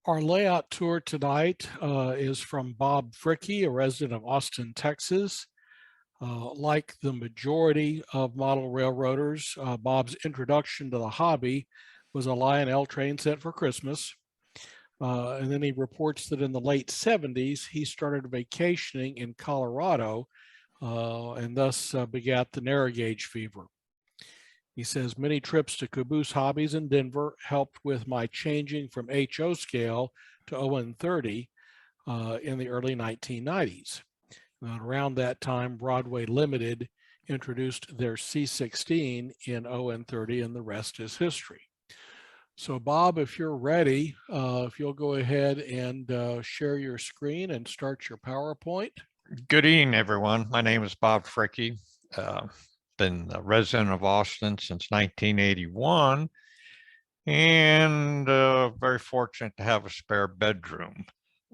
Our layout tour tonight is from Bob Fricke, a resident of Austin, Texas. Like the majority of model railroaders, Bob's introduction to the hobby was a Lion-L train set for Christmas. And then he reports that in the late 70s, he started vacationing in Colorado and thus begat the narrow gauge fever. He says many trips to caboose hobbies in Denver helped with my changing from HO scale to ON30 in the early 1990s. And around that time, Broadway Limited introduced their C16 in ON30, and the rest is history. So Bob, if you're ready, if you'll go ahead and share your screen and start your PowerPoint. Good evening, everyone. My name is Bob Fricke. Been a resident of Austin since 1981, and very fortunate to have a spare bedroom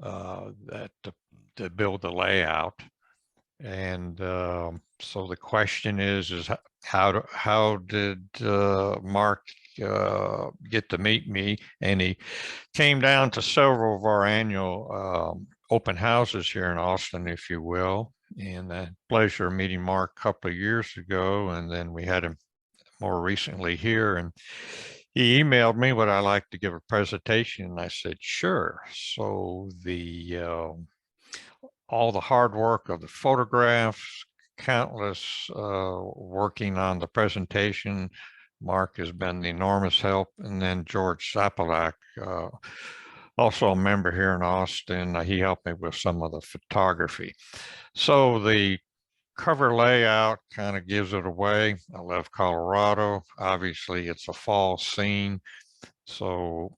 to build the layout. And so the question is how did Mark get to meet me? And he came down to several of our annual open houses here in Austin, if you will. And a pleasure meeting Mark a couple of years ago, and then we had him more recently here. And he emailed me, would I like to give a presentation? And I said, sure. So all the hard work of the photographs, countless working on the presentation, Mark has been the enormous help. And then George Zapalak, also a member here in Austin, he helped me with some of the photography. So the cover layout kind of gives it away. I love Colorado. Obviously, it's a fall scene. So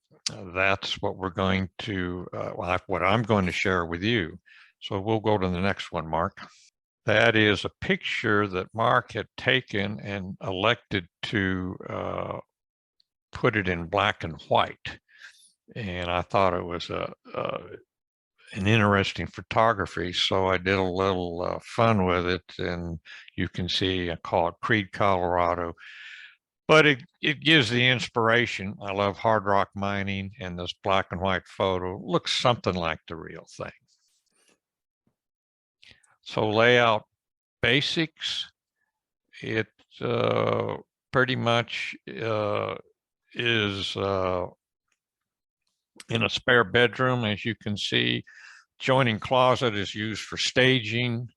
that's what we're going to, what I'm going to share with you. So we'll go to the next one, Mark. That is a picture that Mark had taken and elected to put it in black and white. And I thought it was an interesting photography, so I did a little fun with it. And you can see I call it Creed, Colorado. But it gives the inspiration. I love hard rock mining, and this black and white photo looks something like the real thing. So layout basics, it pretty much is in a spare bedroom. As you can see, joining closet is used for staging.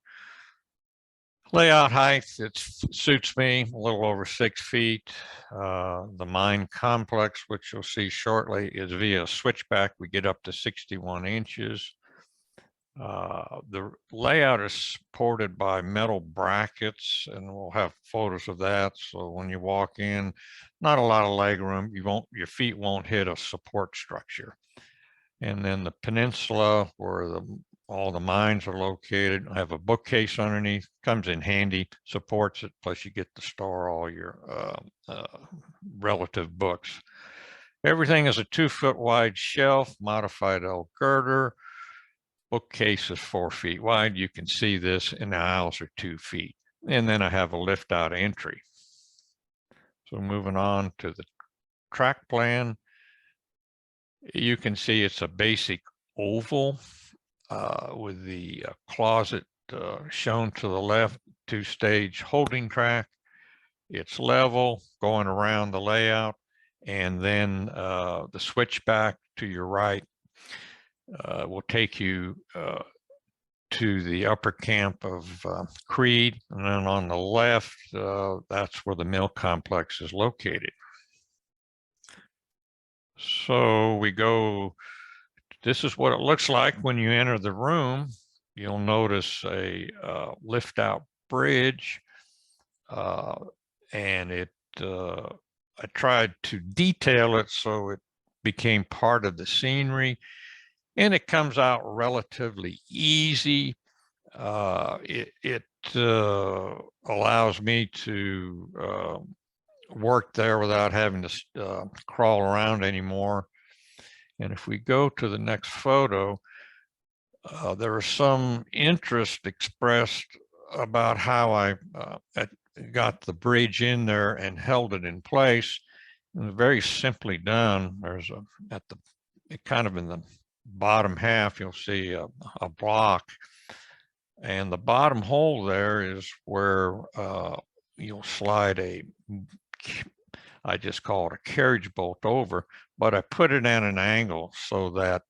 Layout height, it suits me, a little over 6 feet. The mine complex, which you'll see shortly, is via switchback. We get up to 61 inches. The layout is supported by metal brackets, and we'll have photos of that. So when you walk in, not a lot of leg room. Your feet won't hit a support structure. And then the peninsula, where all the mines are located, I have a bookcase underneath. Comes in handy, supports it. Plus, you get to store all your relative books. Everything is a 2-foot wide shelf, modified L girder. Bookcase is 4 feet wide. You can see this, and the aisles are 2 feet. And then I have a lift out entry. So moving on to the track plan, you can see it's a basic oval with the closet shown to the left, 2-stage holding track. It's level going around the layout, and then the switchback to your right will take you to the upper camp of Creed, and then on the left, that's where the mill complex is located. So we go, this is what it looks like when you enter the room. You'll notice a lift out bridge, and I tried to detail it so it became part of the scenery, and it comes out relatively easy. It allows me to work there without having to crawl around anymore. And if we go to the next photo, there was some interest expressed about how I got the bridge in there and held it in place. And very simply done. There's at the kind of in the bottom half, you'll see a block. And the bottom hole there is where you'll slide I just call it a carriage bolt over, but I put it at an angle so that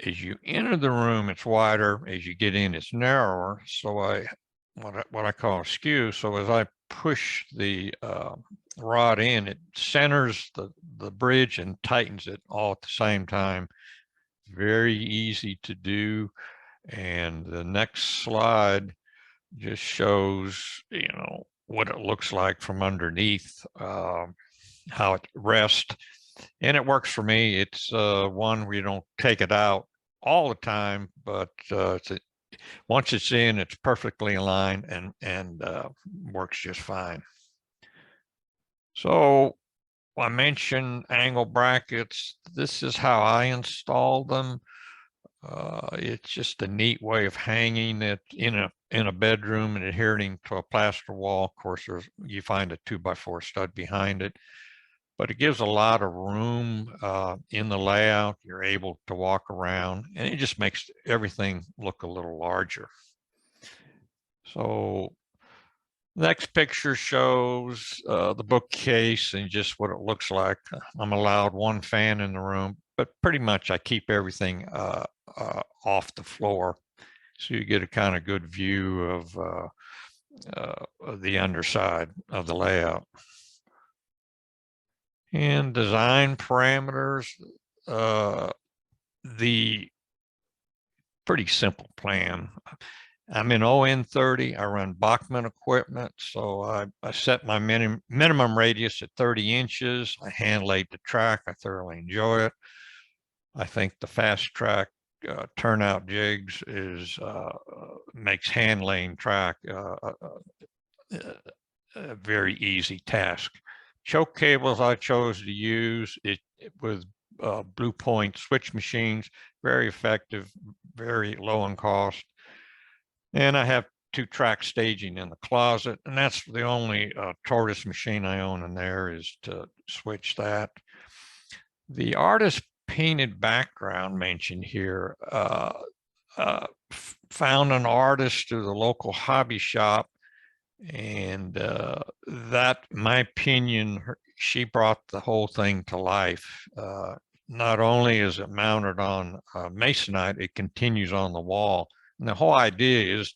as you enter the room, it's wider. As you get in, it's narrower. So what I call a skew. So as I push the rod in, it centers the bridge and tightens it all at the same time. Very easy to do. And the next slide just shows, what it looks like from underneath, how it rests. And it works for me. It's one where you don't take it out all the time, but once it's in, it's perfectly aligned and works just fine. So I mentioned angle brackets. This is how I install them. It's just a neat way of hanging it in a bedroom and adhering to a plaster wall. Of course, you find a 2x4 stud behind it, but it gives a lot of room in the layout. You're able to walk around, and it just makes everything look a little larger. So next picture shows the bookcase and just what it looks like. I'm allowed one fan in the room, but pretty much I keep everything off the floor, so you get a kind of good view of the underside of the layout. And design parameters, the pretty simple plan. I'm in ON30. I run Bachmann equipment, so I set my minimum radius at 30 inches. I hand laid the track. I thoroughly enjoy it. I think the fast track turnout jigs makes hand laying track a very easy task. Choke cables I chose to use with Blue Point switch machines, very effective, very low in cost. And I have 2-track staging in the closet, and that's the only tortoise machine I own in there is to switch that. The artist painted background mentioned here, found an artist through the local hobby shop, and that, in my opinion, she brought the whole thing to life. Not only is it mounted on masonite, it continues on the wall. And the whole idea is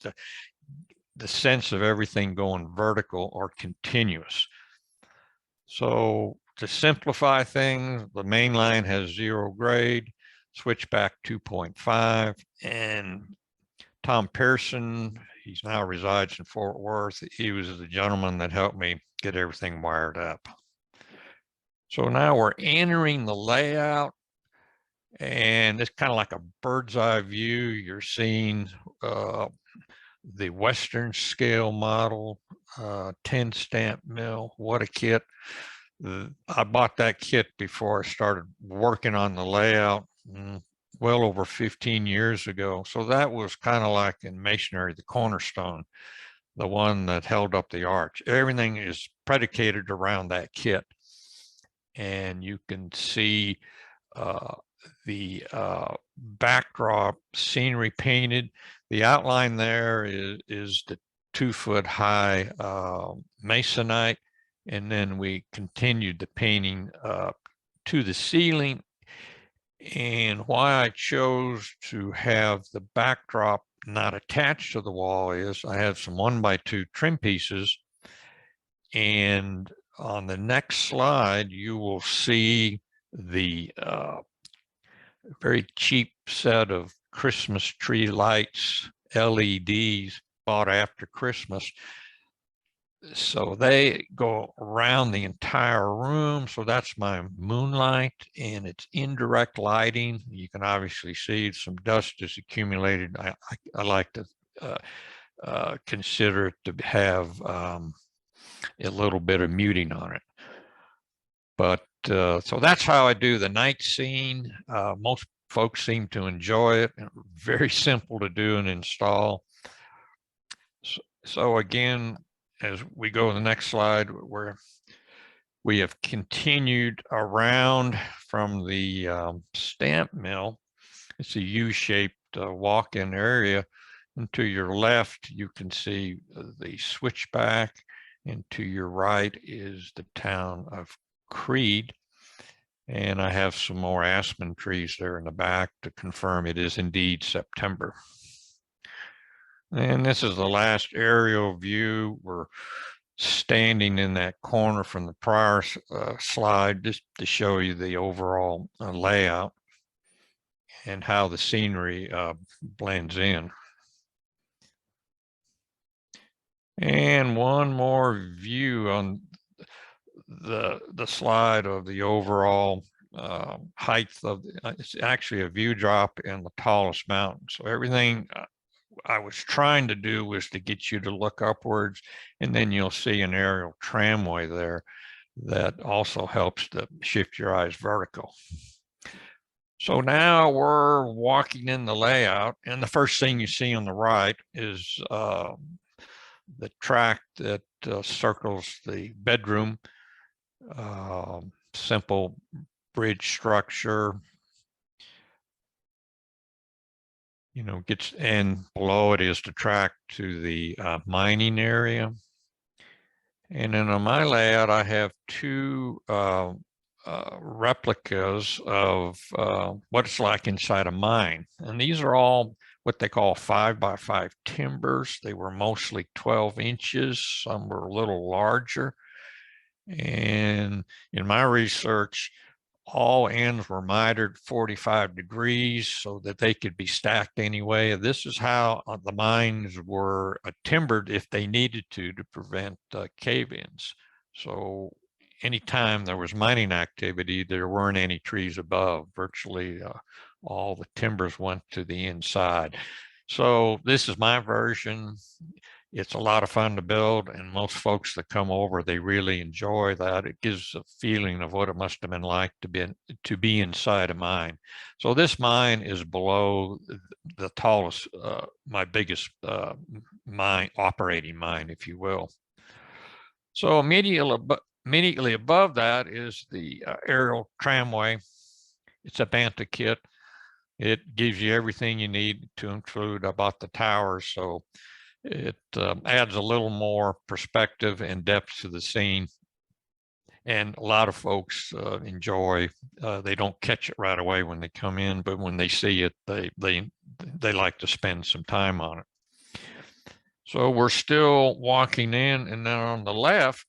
the sense of everything going vertical or continuous. So to simplify things, the main line has 0 grade, switchback 2.5, and Tom Pearson, he now resides in Fort Worth. He was the gentleman that helped me get everything wired up. So now we're entering the layout, and it's kind of like a bird's eye view. You're seeing the Western scale model, 10 stamp mill. What a kit. I bought that kit before I started working on the layout, well over 15 years ago. So that was kind of like in masonry, the cornerstone, the one that held up the arch. Everything is predicated around that kit. And you can see the backdrop scenery painted. The outline there is the 2-foot high masonite, and then we continued the painting to the ceiling. And why I chose to have the backdrop not attached to the wall is I have some 1x2 trim pieces, and on the next slide you will see the very cheap set of Christmas tree lights, LEDs, bought after Christmas. So they go around the entire room. So that's my moonlight, and it's indirect lighting. You can obviously see some dust is accumulated. I like to consider it to have a little bit of muting on it. But so that's how I do the night scene. Most folks seem to enjoy it. Very simple to do and install. So again, as we go to the next slide, We have continued around from the stamp mill. It's a U-shaped walk-in area. And to your left, you can see the switchback, and to your right is the town of Creed. And I have some more aspen trees there in the back to confirm it is indeed September. And this is the last aerial view. We're standing in that corner from the prior slide just to show you the overall layout and how the scenery blends in. And one more view on the slide of the overall height of it's actually a view drop in the tallest mountain. So everything I was trying to do was to get you to look upwards, and then you'll see an aerial tramway there that also helps to shift your eyes vertical. So now we're walking in the layout, and the first thing you see on the right is the track that circles the bedroom. Simple bridge structure, and below it is the track to the mining area. And then on my layout, I have two replicas of what it's like inside a mine. And these are all what they call 5x5 timbers. They were mostly 12 inches. Some were a little larger. And in my research, all ends were mitered 45 degrees so that they could be stacked anyway. This is how the mines were timbered if they needed to prevent cave-ins. So anytime there was mining activity, there weren't any trees above. Virtually all the timbers went to the inside. So this is my version. It's a lot of fun to build, and most folks that come over, they really enjoy that. It gives a feeling of what it must have been like to be inside a mine. So this mine is below the tallest, my biggest operating mine, if you will. So immediately above that is the aerial tramway. It's a Banta kit. It gives you everything you need to include about the towers. So it adds a little more perspective and depth to the scene. And a lot of folks enjoy, they don't catch it right away when they come in, but when they see it, they like to spend some time on it. So we're still walking in, and then on the left,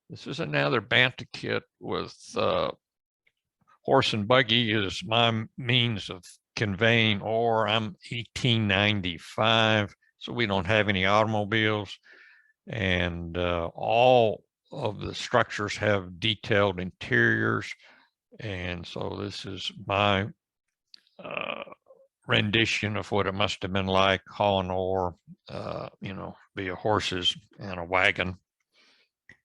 this is another Banta kit with horse and buggy is my means of conveying ore. I'm 1895. So we don't have any automobiles, and all of the structures have detailed interiors. And so this is my rendition of what it must have been like hauling ore, via horses and a wagon.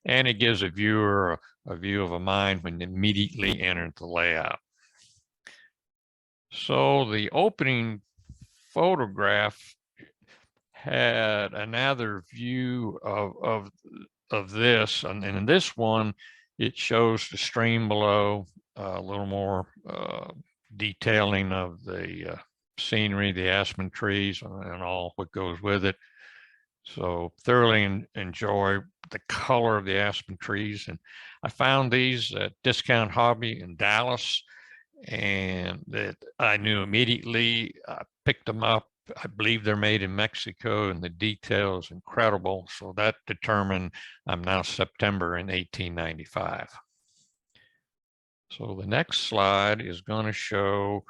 And it gives a viewer a view of a mine when you immediately enter the layout. So the opening photograph had another view of this, and in this one, it shows the stream below, a little more detailing of the scenery, the aspen trees, and all what goes with it. So thoroughly enjoy the color of the aspen trees. And I found these at Discount Hobby in Dallas, and that I knew immediately. I picked them up. I believe they're made in Mexico, and the detail is incredible. So that determined I'm now September in 1895. So the next slide is going to show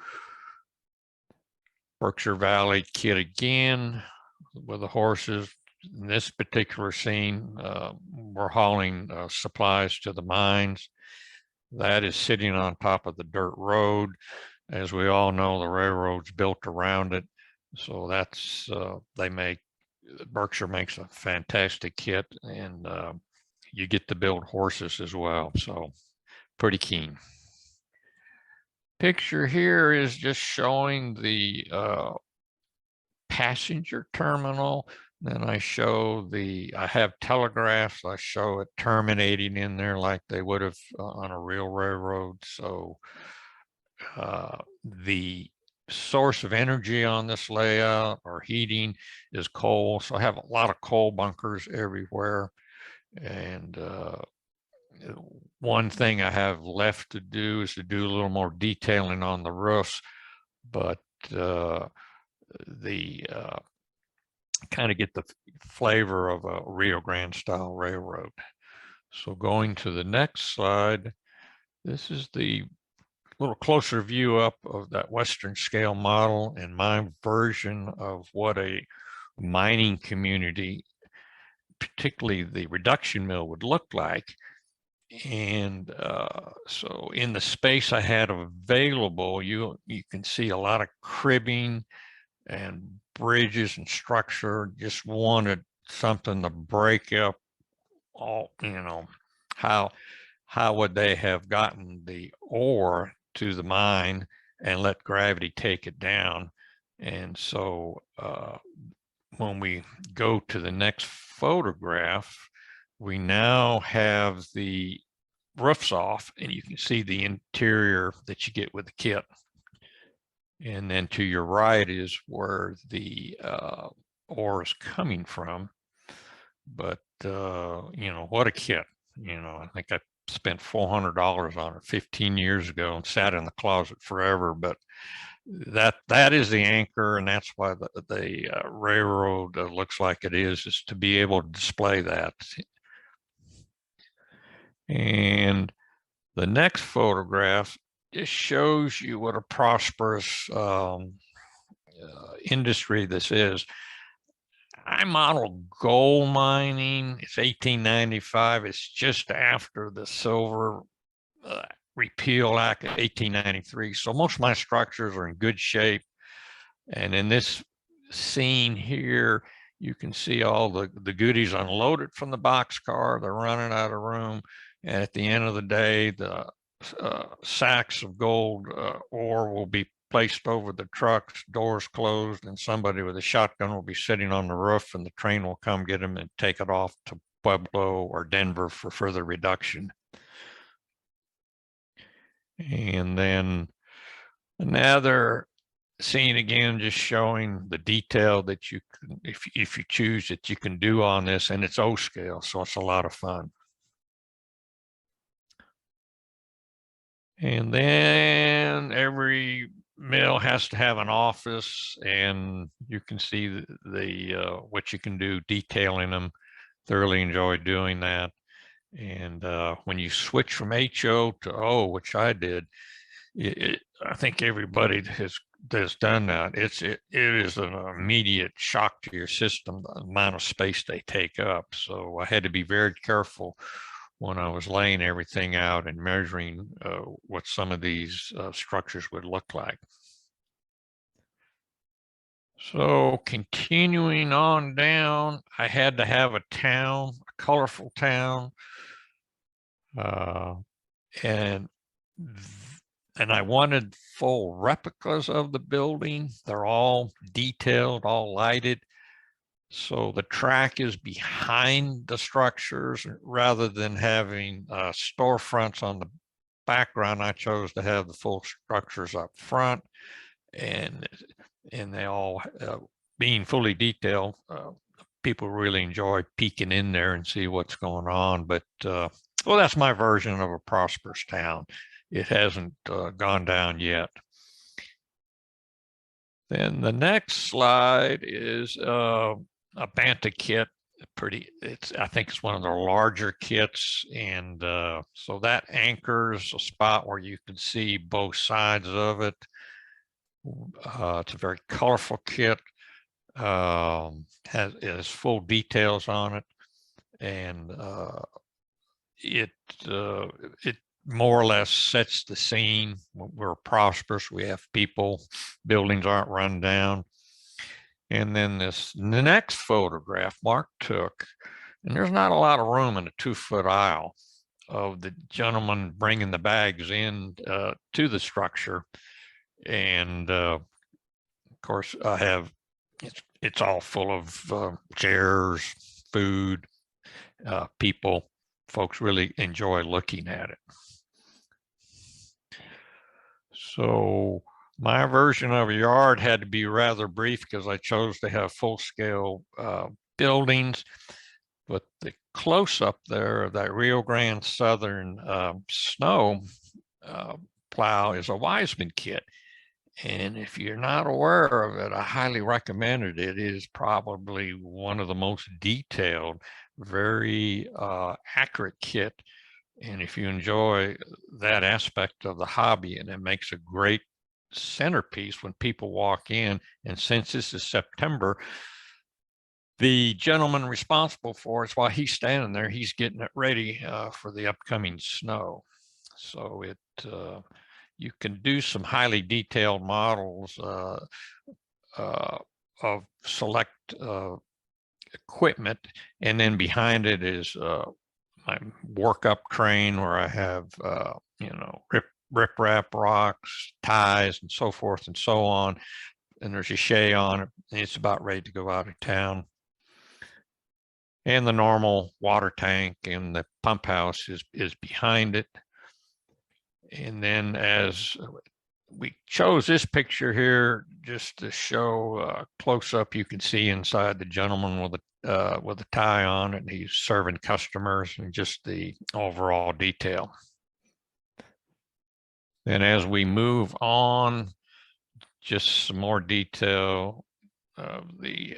Berkshire Valley kit again with the horses. In this particular scene, we're hauling supplies to the mines. That is sitting on top of the dirt road. As we all know, the railroad's built around it. So that's, Berkshire makes a fantastic kit, and you get to build horses as well. So pretty keen. Picture here is just showing the passenger terminal. Then I show I have telegraphs. I show it terminating in there like they would have on a real railroad. So the source of energy on this layout or heating is coal. So I have a lot of coal bunkers everywhere. And one thing I have left to do is to do a little more detailing on the roofs, but kind of get the flavor of a Rio Grande style railroad. So going to the next slide, this is the little closer view up of that Western scale model and my version of what a mining community, particularly the reduction mill, would look like. And so in the space I had available, you can see a lot of cribbing and bridges and structure. Just wanted something to break up all, how would they have gotten the ore to the mine and let gravity take it down. And so when we go to the next photograph, we now have the roofs off and you can see the interior that you get with the kit. And then to your right is where the ore is coming from. But, what a kit. I think I spent $400 on it 15 years ago and sat in the closet forever. But that is the anchor, and that's why the railroad looks like it is to be able to display that. And the next photograph just shows you what a prosperous industry this is. I modeled gold mining. It's 1895. It's just after the Silver Repeal Act of 1893. So most of my structures are in good shape. And in this scene here, you can see all the goodies unloaded from the boxcar. They're running out of room. And at the end of the day, the sacks of gold ore will be placed over the trucks, doors closed, and somebody with a shotgun will be sitting on the roof, and the train will come get them and take it off to Pueblo or Denver for further reduction. And then another scene again, just showing the detail that you can, if you choose, that you can do on this, and it's O scale, so it's a lot of fun. And then every mill has to have an office, and you can see the what you can do detailing them. Thoroughly enjoy doing that. And when you switch from HO to O, which I did, I think everybody has done that. It is an immediate shock to your system, the amount of space they take up. So I had to be very careful when I was laying everything out and measuring what some of these structures would look like. So continuing on down, I had to have a town, a colorful town, and I wanted full replicas of the building. They're all detailed, all lighted. So the track is behind the structures rather than having storefronts on the background. I chose to have the full structures up front, and they all being fully detailed. People really enjoy peeking in there and see what's going on. But well, that's my version of a prosperous town. It hasn't gone down yet. Then the next slide is a Banta kit. I think it's one of the larger kits, and so that anchors a spot where you can see both sides of it. It's a very colorful kit. Has full details on it, and it more or less sets the scene. We're prosperous. We have people. Buildings aren't run down. And then the next photograph Mark took, and there's not a lot of room in a 2-foot aisle, of the gentleman bringing the bags in to the structure. And of course, it's it's all full of chairs, food, people. Folks really enjoy looking at it. So my version of a yard had to be rather brief because I chose to have full-scale buildings. But the close-up there of that Rio Grande Southern snow plow is a Wiseman kit. And if you're not aware of it, I highly recommend it. It is probably one of the most detailed, very accurate kit. And if you enjoy that aspect of the hobby, and it makes a great centerpiece when people walk in. And since this is September, the gentleman responsible for it, while he's standing there, he's getting it ready for the upcoming snow. So you can do some highly detailed models of select equipment, and then behind it is my workup crane where I have riprap rocks, ties, and so forth and so on. And there's a shay on it. And it's about ready to go out of town. And the normal water tank and the pump house is behind it. And then as we chose this picture here just to show close up, you can see inside the gentleman with a tie on, and he's serving customers, and just the overall detail. And as we move on, just some more detail of the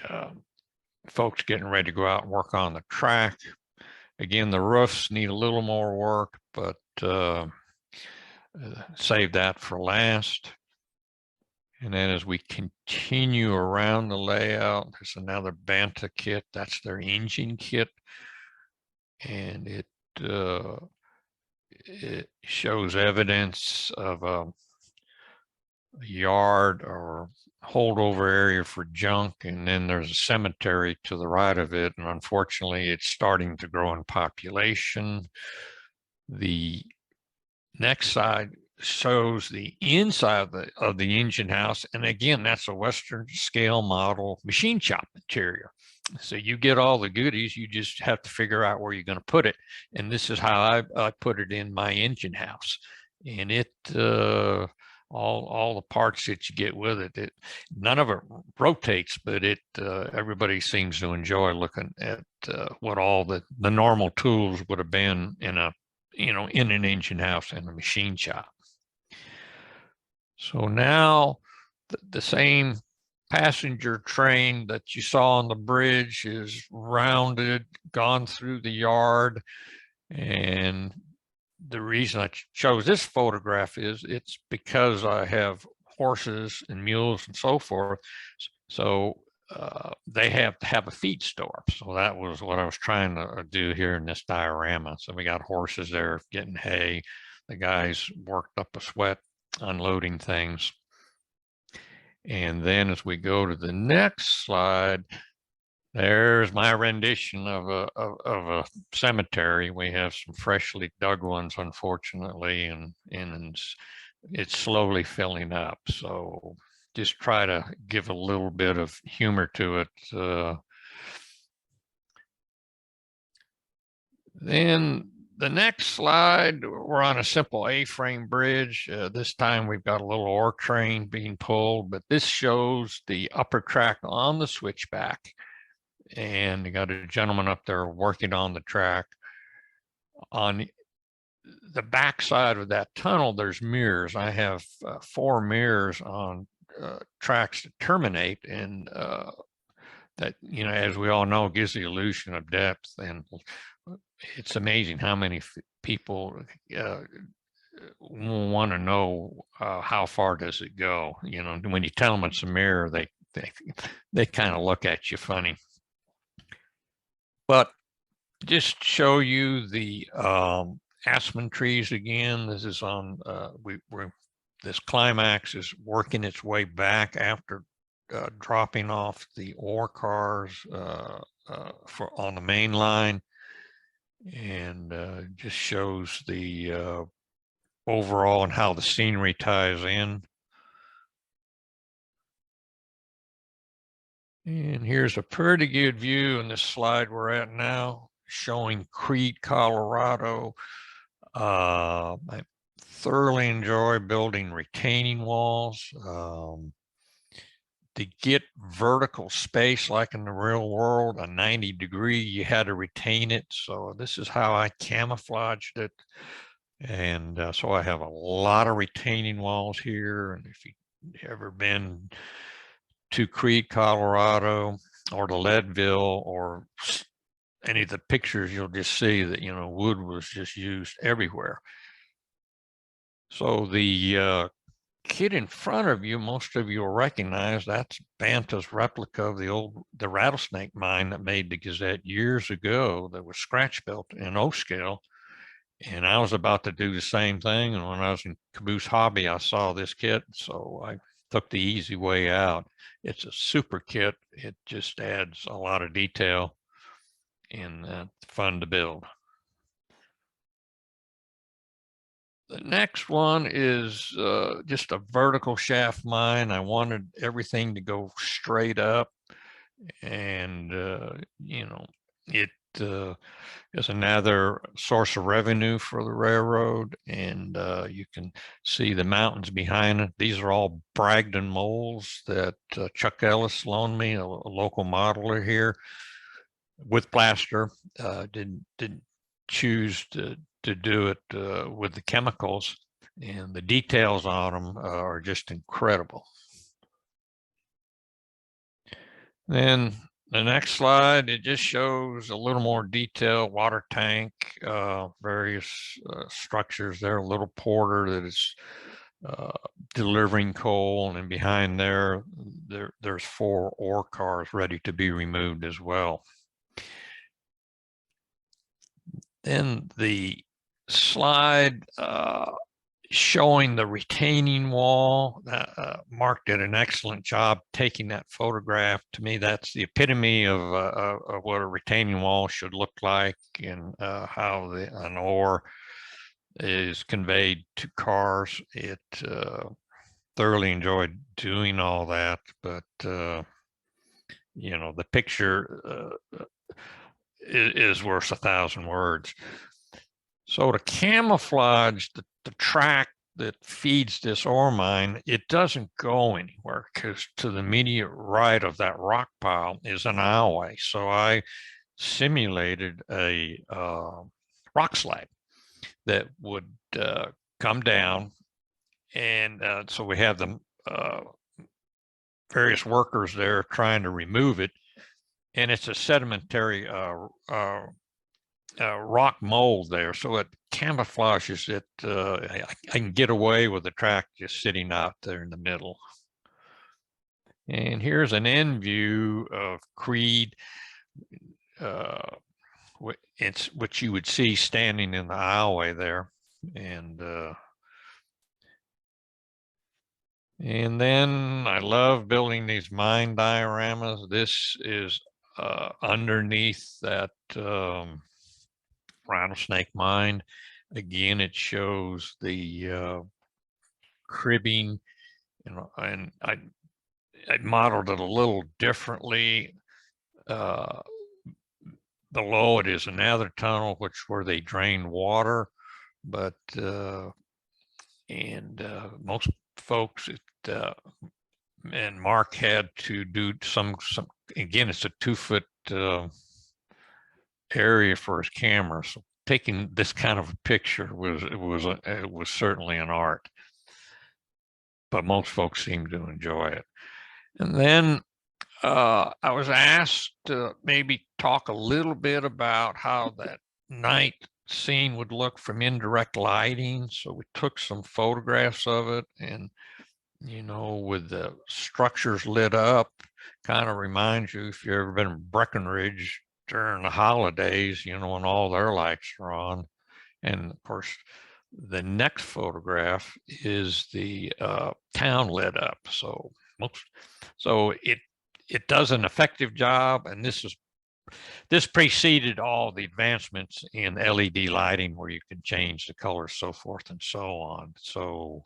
folks getting ready to go out and work on the track. Again, the roofs need a little more work, but save that for last. And then as we continue around the layout, there's another Banta kit. That's their engine kit. And it shows evidence of a yard or holdover area for junk. And then there's a cemetery to the right of it. And unfortunately, it's starting to grow in population. The next side shows the inside of the engine house. And again, that's a Western scale model machine shop interior. So you get all the goodies, you just have to figure out where you're going to put it. And this is how I put it in my engine house. And it, all the parts that you get with it, none of it rotates, but everybody seems to enjoy looking at what all the normal tools would have been in an engine house and a machine shop. So now the same passenger train that you saw on the bridge is rounded, gone through the yard. And the reason I chose this photograph is it's because I have horses and mules and so forth. So they have to have a feed store. So that was what I was trying to do here in this diorama. So we got horses there getting hay. The guys worked up a sweat unloading things. And then as we go to the next slide, there's my rendition of a cemetery. We have some freshly dug ones, unfortunately, and it's slowly filling up. So just try to give a little bit of humor to it. Then the next slide, we're on a simple A-frame bridge. This time we've got a little ore train being pulled, but this shows the upper track on the switchback. And you got a gentleman up there working on the track. On the back side of that tunnel, there's mirrors. I have 4 mirrors on tracks that terminate, and that, as we all know, gives the illusion of depth. And it's amazing how many people want to know how far does it go. When you tell them it's a mirror, they kind of look at you funny. But just show you the aspen trees again. This is on this climax is working its way back after dropping off the ore cars on the main line, and just shows the overall and how the scenery ties in. And here's a pretty good view in this slide we're at now, showing Crete, Colorado. I thoroughly enjoy building retaining walls. To get vertical space like in the real world, a 90-degree, you had to retain it. So this is how I camouflaged it. And so I have a lot of retaining walls here. And if you've ever been to Crete, Colorado, or to Leadville, or any of the pictures, you'll just see that, you know, wood was just used everywhere. So the kid in front of you, most of you will recognize, that's Banta's replica of the rattlesnake mine that made the Gazette years ago that was scratch built in O scale. And I was about to do the same thing. And when I was in Caboose Hobby, I saw this kit. So I took the easy way out. It's a super kit. It just adds a lot of detail and fun to build. The next one is just a vertical shaft mine. I wanted everything to go straight up, and you know, it is another source of revenue for the railroad. And you can see the mountains behind it. These are all Bragdon molds that Chuck Ellis loaned me, a local modeler here, with plaster. Didn't choose to do it with the chemicals, and the details on them are just incredible. Then the next slide, it just shows a little more detail, water tank, various structures there, a little porter that is delivering coal, and behind there's 4 ore cars ready to be removed as well. Then the slide showing the retaining wall, Mark did an excellent job taking that photograph. To me, that's the epitome of what a retaining wall should look like, and how an ore is conveyed to cars. It thoroughly enjoyed doing all that, but you know, the picture is worth 1,000 words. So to camouflage the track that feeds this ore mine, it doesn't go anywhere, because to the immediate right of that rock pile is an aisleway. So I simulated a rock slide that would come down, and so we have the various workers there trying to remove it, and it's a sedimentary rock mold there, so it camouflages it. I can get away with the track just sitting out there in the middle. And here's an end view of Creed. It's what you would see standing in the aisleway there. And then I love building these mine dioramas. This is underneath that rattlesnake mine. Again, it shows the cribbing, and I modeled it a little differently. Below it is another tunnel, where they drain water, but most folks, and Mark had to do some again, it's a 2-foot area for his camera, so taking this kind of a picture was certainly an art, but most folks seem to enjoy it. And then I was asked to maybe talk a little bit about how that night scene would look from indirect lighting. So we took some photographs of it, and you know, with the structures lit up, kind of reminds you, if you've ever been in Breckenridge during the holidays, you know, when all their lights are on. And of course, the next photograph is the town lit up. So it does an effective job, and this preceded all the advancements in LED lighting, where you can change the colors, so forth and so on. So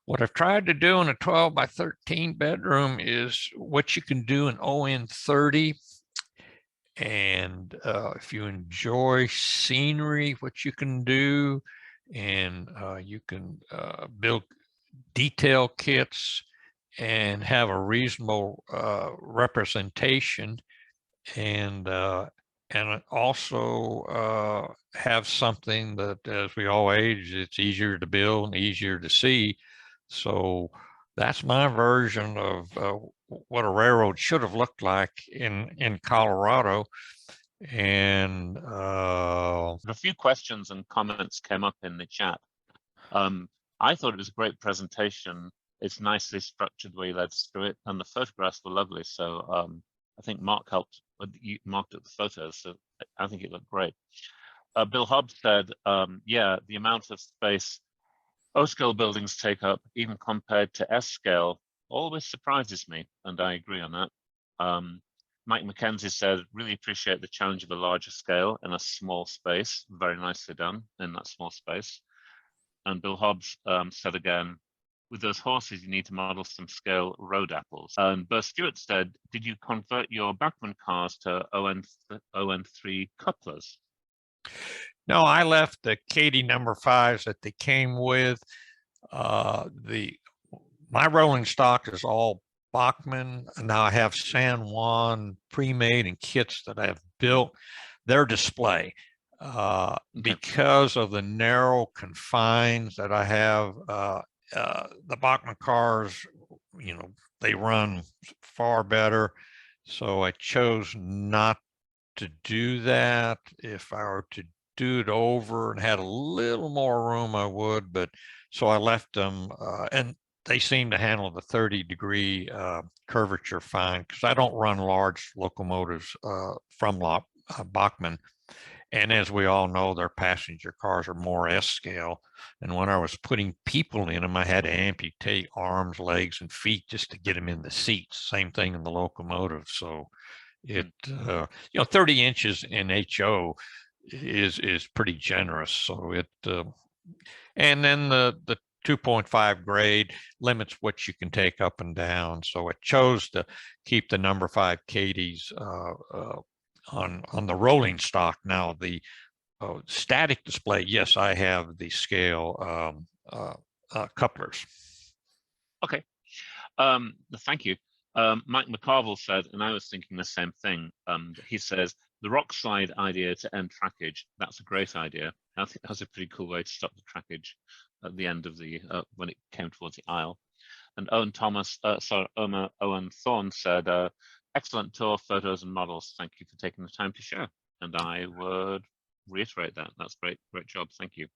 What I've tried to do in a 12 by 13 bedroom is what you can do in ON30. And if you enjoy scenery, what you can do, and you can build detail kits and have a reasonable representation, and also have something that, as we all age, it's easier to build and easier to see. So that's my version of what a railroad should have looked like in Colorado. And A few questions and comments came up in the chat. I thought it was a great presentation. It's nicely structured the way you led us through it, and the photographs were lovely. So I think Mark helped, you marked up the photos, so I think it looked great. Bill Hobbs said, yeah, the amount of space O-scale buildings take up, even compared to S-scale, always surprises me, and I agree on that. Mike McKenzie said, really appreciate the challenge of a larger scale in a small space. Very nicely done in that small space. And Bill Hobbs said again, with those horses, you need to model some scale road apples. And Burr Stewart said, did you convert your Bachmann cars to ON3 couplers? no, I left the Katie number 5s that they came with. My rolling stock is all Bachmann. Now I have San Juan pre-made and kits that I have built. Their display. Because of the narrow confines that I have, the Bachmann cars, you know, they run far better. So I chose not to do that. If I were to do it over and had a little more room, I would, but so I left them, and they seem to handle the 30-degree curvature fine, because I don't run large locomotives from Bachmann. And as we all know, their passenger cars are more S-scale. And when I was putting people in them, I had to amputate arms, legs, and feet just to get them in the seats. Same thing in the locomotive. So it, 30 inches in HO is pretty generous. So it, and then the 2.5 grade limits what you can take up and down. So it chose to keep the number 5 Katie's on the rolling stock. Now the static display, yes, I have the scale couplers. Okay, thank you. Mike McCarville said, and I was thinking the same thing. He says the rock slide idea to end trackage. That's a great idea. I think that's a pretty cool way to stop the trackage at the end of the when it came towards the aisle. And Owen Thorne said, excellent tour, photos and models. Thank you for taking the time to share. And I would reiterate that. That's great. Great job. Thank you.